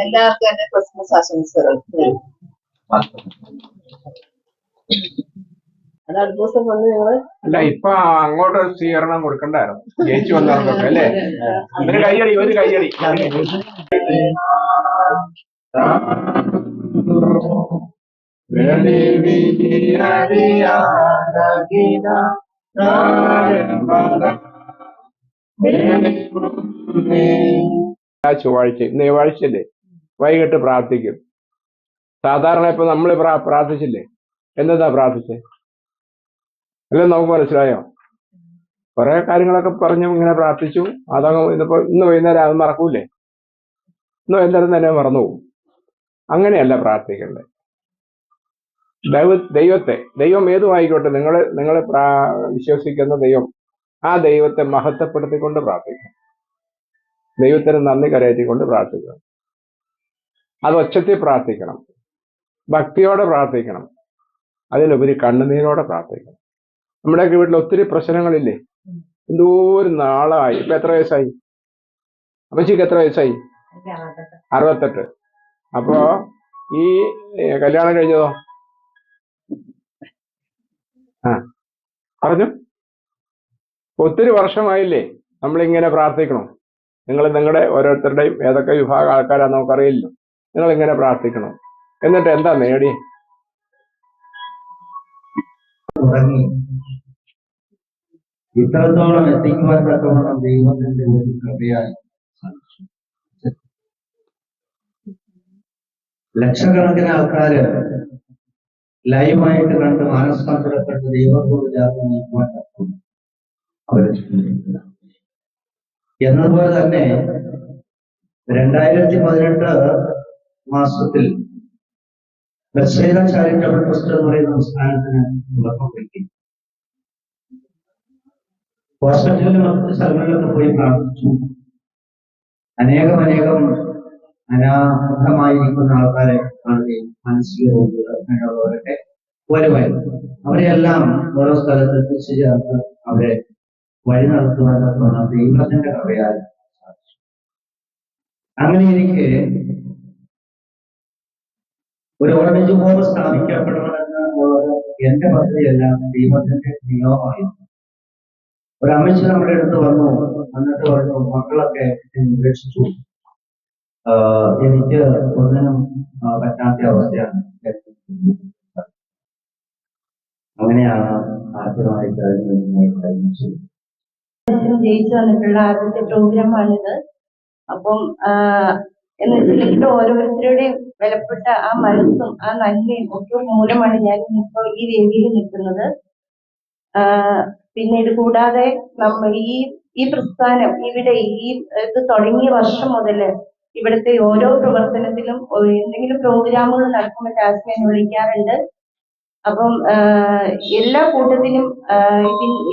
എല്ലാവർക്കും എന്റെ ക്രിസ്മസ് ആശംസകൾ. അത് അടുത്ത ദിവസം വന്ന് നിങ്ങള് അല്ല ഇപ്പൊ അങ്ങോട്ട് സ്വീകരണം കൊടുക്കണ്ടായിരുന്നു ജയിച്ചു വന്നവർക്കൊക്കെ അല്ലേ? ഒരു കയ്യടി ഒരു കയ്യടി. ചൊവ്വാഴ്ച ഇന്ന് ചൊവ്വാഴ്ചയല്ലേ, വൈകിട്ട് പ്രാർത്ഥിക്കും. സാധാരണ ഇപ്പൊ നമ്മൾ പ്രാർത്ഥിച്ചില്ലേ, എന്താ പ്രാർത്ഥിച്ചേ അല്ലേ? നമുക്ക് മനസ്സിലായോ? കുറെ കാര്യങ്ങളൊക്കെ പറഞ്ഞു ഇങ്ങനെ പ്രാർത്ഥിച്ചു. അതങ്ങ് ഇന്ന് വൈകുന്നേരം അത് മറക്കൂലേ? ഇന്ന് വൈകുന്നേരം തന്നെ മറന്നു പോകും. അങ്ങനെയല്ല പ്രാർത്ഥിക്കേണ്ടത്. ദൈവം ഏതുമായിക്കോട്ടെ, നിങ്ങൾ വിശ്വസിക്കുന്ന ദൈവം, ആ ദൈവത്തെ മഹത്വപ്പെടുത്തിക്കൊണ്ട് പ്രാർത്ഥിക്കണം. ദൈവത്തിന് നന്ദി കരയറ്റിക്കൊണ്ട് പ്രാർത്ഥിക്കണം. അത് ഒച്ചത്തിൽ പ്രാർത്ഥിക്കണം, ഭക്തിയോടെ പ്രാർത്ഥിക്കണം, അതിലുപരി കണ്ണുനീരോടെ പ്രാർത്ഥിക്കണം. നമ്മുടെയൊക്കെ വീട്ടിൽ ഒത്തിരി പ്രശ്നങ്ങളില്ലേ? എന്തോരം നാളായി. ഇപ്പൊ എത്ര വയസ്സായി അമ്മച്ചിക്ക്? എത്ര വയസ്സായി? 68. അപ്പോ ഈ കല്യാണം കഴിഞ്ഞതോ? പറഞ്ഞു ഒത്തിരി വർഷമായില്ലേ നമ്മളിങ്ങനെ പ്രാർത്ഥിക്കണം. നിങ്ങളുടെ ഓരോരുത്തരുടെയും ഏതൊക്കെ വിഭാഗം ആൾക്കാരാന്ന് നമുക്കറിയില്ലല്ലോ. നിങ്ങൾ ഇങ്ങനെ പ്രാർത്ഥിക്കണം. എന്നിട്ട് എന്താ നേടി? ഇത്രത്തോളം എത്തിക്കുവാൻ തക്കവണ്ണം ദൈവത്തിന്റെ ഒരു കൃപയായി ലക്ഷക്കണക്കിന് ആൾക്കാര് ലൈവായിട്ട് കണ്ട് മാനസാന്തരപ്പെട്ട് ദൈവത്തോട് ചേർന്ന് നീക്കുവാൻ തക്കും അവര് എന്നതുപോലെ തന്നെ 2018 മാസത്തിൽ ബെത്സൈദ ചാരിറ്റബിൾ ട്രസ്റ്റ് എന്ന് പറയുന്ന സംസ്ഥാനത്തിന് തുടക്കം കിട്ടി. ഹോസ്പിറ്റലിലും മറ്റു സ്ഥലങ്ങളിലൊക്കെ പോയി പ്രാർത്ഥിച്ചു. അനേകം അനാഥമായിരിക്കുന്ന ആൾക്കാരെ കാണുകയും മനസ്സിൽ രോഗികൾ അങ്ങനെയുള്ളവരൊക്കെ വരുമായിരുന്നു. അവരെല്ലാം ഓരോ സ്ഥലത്ത് എത്തിച്ചു ചേർത്ത് അവരെ വഴി നടത്തുവാനുള്ള ദൈവത്തിന്റെ കൃപയാൽ സാധിച്ചു. അങ്ങനെ എനിക്ക് ഒരു ഓർഡിനേജ് ഹോം സ്ഥാപിക്കപ്പെടണമെന്നുള്ളത് എന്റെ പദ്ധതിയല്ല, ദൈവത്തിന്റെ നിയമമായിരുന്നു. ഒരു അമ്മച്ചി നമ്മുടെ അടുത്ത് വന്നു, എന്നിട്ട് പറഞ്ഞു, മക്കളൊക്കെ ഉപേക്ഷിച്ചു, എനിക്ക് ഒന്നിനും പറ്റാത്ത അവസ്ഥയാണ്. അങ്ങനെയാണ് ആദ്യമായിട്ട് ജയിച്ചു വന്നിട്ടുള്ള ആദ്യത്തെ പ്രോഗ്രാമാണിത്. അപ്പം എന്ന് വെച്ചിട്ടുണ്ടെങ്കിൽ ഓരോരുത്തരുടെയും വിലപ്പെട്ട ആ മനസ്സും ആ നന്മയും ഒക്കെ മൂലമാണ് ഞാൻ ഇപ്പോൾ ഈ വേദിയിൽ നിൽക്കുന്നത്. പിന്നെ ഇത് കൂടാതെ നമ്മൾ ഈ പ്രസ്ഥാനം ഇവിടെ ഇത് തുടങ്ങിയ വർഷം മുതൽ ഇവിടുത്തെ ഓരോ പ്രവർത്തനത്തിലും എന്തെങ്കിലും പ്രോഗ്രാമുകൾ നടക്കുമ്പോൾ ജാസ്മിനെ വിളിക്കാറുണ്ട്. അപ്പം എല്ലാ കൂട്ടത്തിനും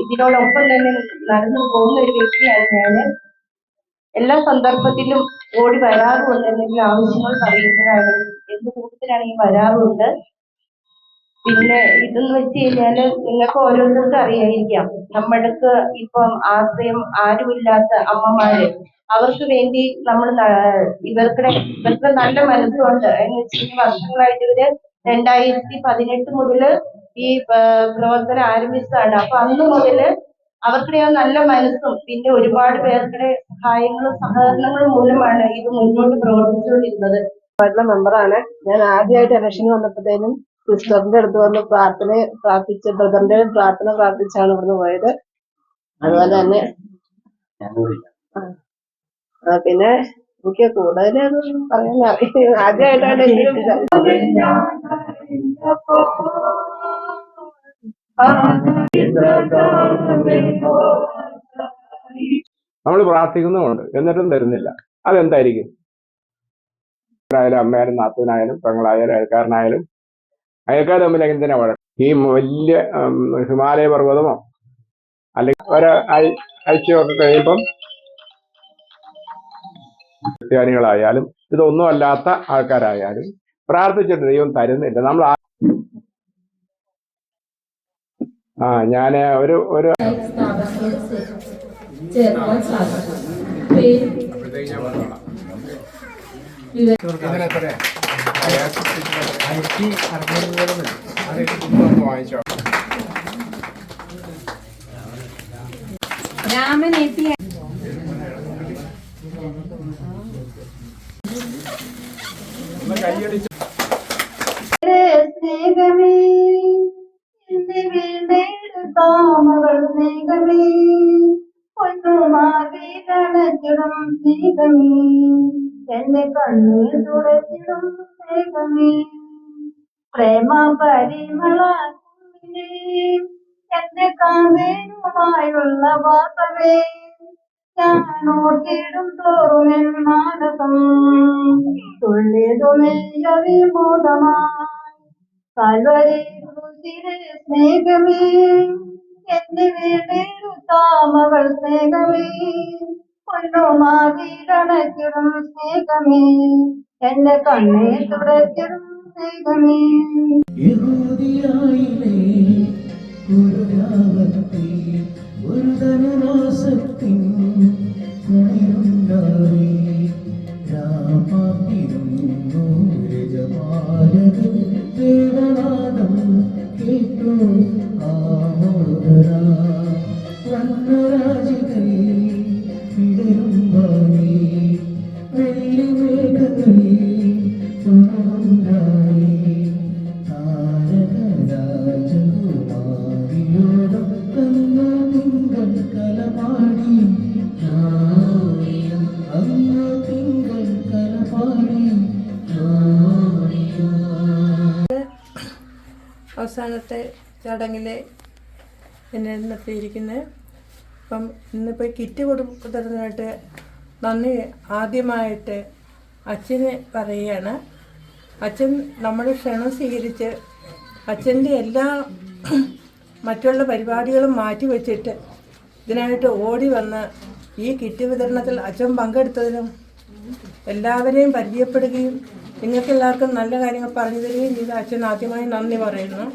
ഇതിനോടൊപ്പം തന്നെ നടന്നു പോകുന്ന ഒരു വ്യക്തിയാണ് ഞാൻ. എല്ലാ സന്ദർഭത്തിലും ഓടി വരാറുമുണ്ട്. എന്തെങ്കിലും ആവശ്യങ്ങൾ പറയുന്നതാണെങ്കിൽ എന്ത് കൂട്ടത്തിലാണെങ്കിൽ വരാറുമുണ്ട്. പിന്നെ ഇതെന്ന് വെച്ച് കഴിഞ്ഞാല് നിങ്ങൾക്ക് ഓരോരുത്തർക്കും അറിയായിരിക്കാം, നമ്മൾക്ക് ഇപ്പം ആശ്രയം ആരുമില്ലാത്ത അമ്മമാര്, അവർക്ക് വേണ്ടി നമ്മൾ ഇവർക്ക് നല്ല മനസ്സുണ്ട്. എന്ന് വെച്ചിട്ടുണ്ടെങ്കിൽ വർഷങ്ങളായിട്ട് ഇവര് 2018 മുതല് ഈ പ്രവർത്തനം ആരംഭിച്ചതാണ്. അപ്പൊ അന്ന് മുതല് അവർക്കിടെ നല്ല മനസ്സും പിന്നെ ഒരുപാട് പേർക്കിടെ സഹായങ്ങളും സഹകരണങ്ങളും മൂലമാണ് ഇത് മുന്നോട്ട് പ്രവർത്തിച്ചുകൊണ്ടിരുന്നത്. മെമ്പറാണ് ഞാൻ. ആദ്യമായിട്ട് ഇലക്ഷന് വന്നപ്പോഴത്തേനും സിസ്റ്ററിന്റെ അടുത്ത് വന്ന് പ്രാർത്ഥിച്ച് ബ്രദറിന്റെ പ്രാർത്ഥന പ്രാർത്ഥിച്ചാണ് ഇവിടുന്ന് പോയത്. അതുപോലെ തന്നെ പിന്നെ എനിക്ക് കൂടുതലൊന്നും പറയാൻ അറിയാം. ആദ്യമായിട്ടാണ് നമ്മൾ പ്രാർത്ഥിക്കുന്നുമുണ്ട്, എന്നിട്ടും തരുന്നില്ല. അതെന്തായിരിക്കും? ആയാലും അമ്മയായാലും നാത്തൂനായാലും പെങ്ങളായാലും അയൽക്കാരനായാലും അയൽക്കാർ തമ്മിൽ എന്തിനാ വഴക്ക്? ഈ വലിയ ഹിമാലയ പർവ്വതമോ അല്ലെങ്കിൽ ഒരാഴ്ചയൊക്കെ കഴിയുമ്പം ക്രിസ്ത്യാനികളായാലും ഇതൊന്നും അല്ലാത്ത ആൾക്കാരായാലും പ്രാർത്ഥിച്ചിട്ട് ദൈവം തരുന്നില്ല. നമ്മൾ ഞാന് ഒരു ഇതിനെത്രയാ? 1600 അത് ഇതൊന്ന് വാങ്ങിച്ചോ. ഒന്ന് കൈയടിച്ച് സ്നേഹമേ എന്നെ വീണ്ടെടുത്താമവൾ സ്നേഹമേ ഒന്നുമാകെ തണച്ചിടും സ്നേഹമേ എന്റെ കണ്ണീർ തുടച്ചിടും സ്നേഹമേ പ്രേമ പരിമള എന്റെ കാന്തേനുമായുള്ള വാസമേ ഞാൻ ഓർത്തിടും തോറും എൻ മാനസം തുള്ളിയതുമെയ്യവിമോദമായി കാൽവരി ക്രൂശിലെ സ്നേഹമേ എന്നെ വീണ്ടെടുത്താമവൾ സ്നേഹമേ ഒന്നുമാകിടണച്ചിടും സ്നേഹമേ എന്റെ കണ്ണേ തുടച്ചിടും സ്നേഹമേ യഹൂദിയായിലെ ഒരു ഗ്രാമത്തിൽ ഒരു ധനവാസത്തിൻ കുളിരുണ്ടാവേ രാമാതിരുന്നു രജമാനകൾ ദേവനാദം കേട്ടു ആമോദര വന്നരാജികൾ വിടരുമ്പാനി വെള്ളിമേഘങ്ങളിൽ ഉണ്ടായി താരകരാജകുമാരിയോടും തന്ന തിങ്കൾ കലപാടി അന്ന് തിങ്കൾ കലപാടി അവസാനത്തെ ചടങ്ങിൽ എന്നെ നിർത്തിയിരിക്കുന്നത്. അപ്പം ഇന്നിപ്പോൾ കിറ്റ് കൊടുക്കുന്നതിനായിട്ട് നന്ദി ആദ്യമായിട്ട് അച്ഛന് പറയുകയാണ്. അച്ഛൻ നമ്മുടെ ക്ഷണം സ്വീകരിച്ച് അച്ഛൻ്റെ എല്ലാ മറ്റുള്ള പരിപാടികളും മാറ്റിവെച്ചിട്ട് ഇതിനായിട്ട് ഓടി വന്ന് ഈ കിറ്റ് വിതരണത്തിൽ അച്ഛൻ പങ്കെടുത്തതിനും എല്ലാവരെയും പരിചയപ്പെടുകയും നിങ്ങൾക്കെല്ലാവർക്കും നല്ല കാര്യങ്ങൾ പറഞ്ഞു തരികയും ചെയ്ത അച്ഛൻ ആദ്യമായി നന്ദി പറയുന്നു.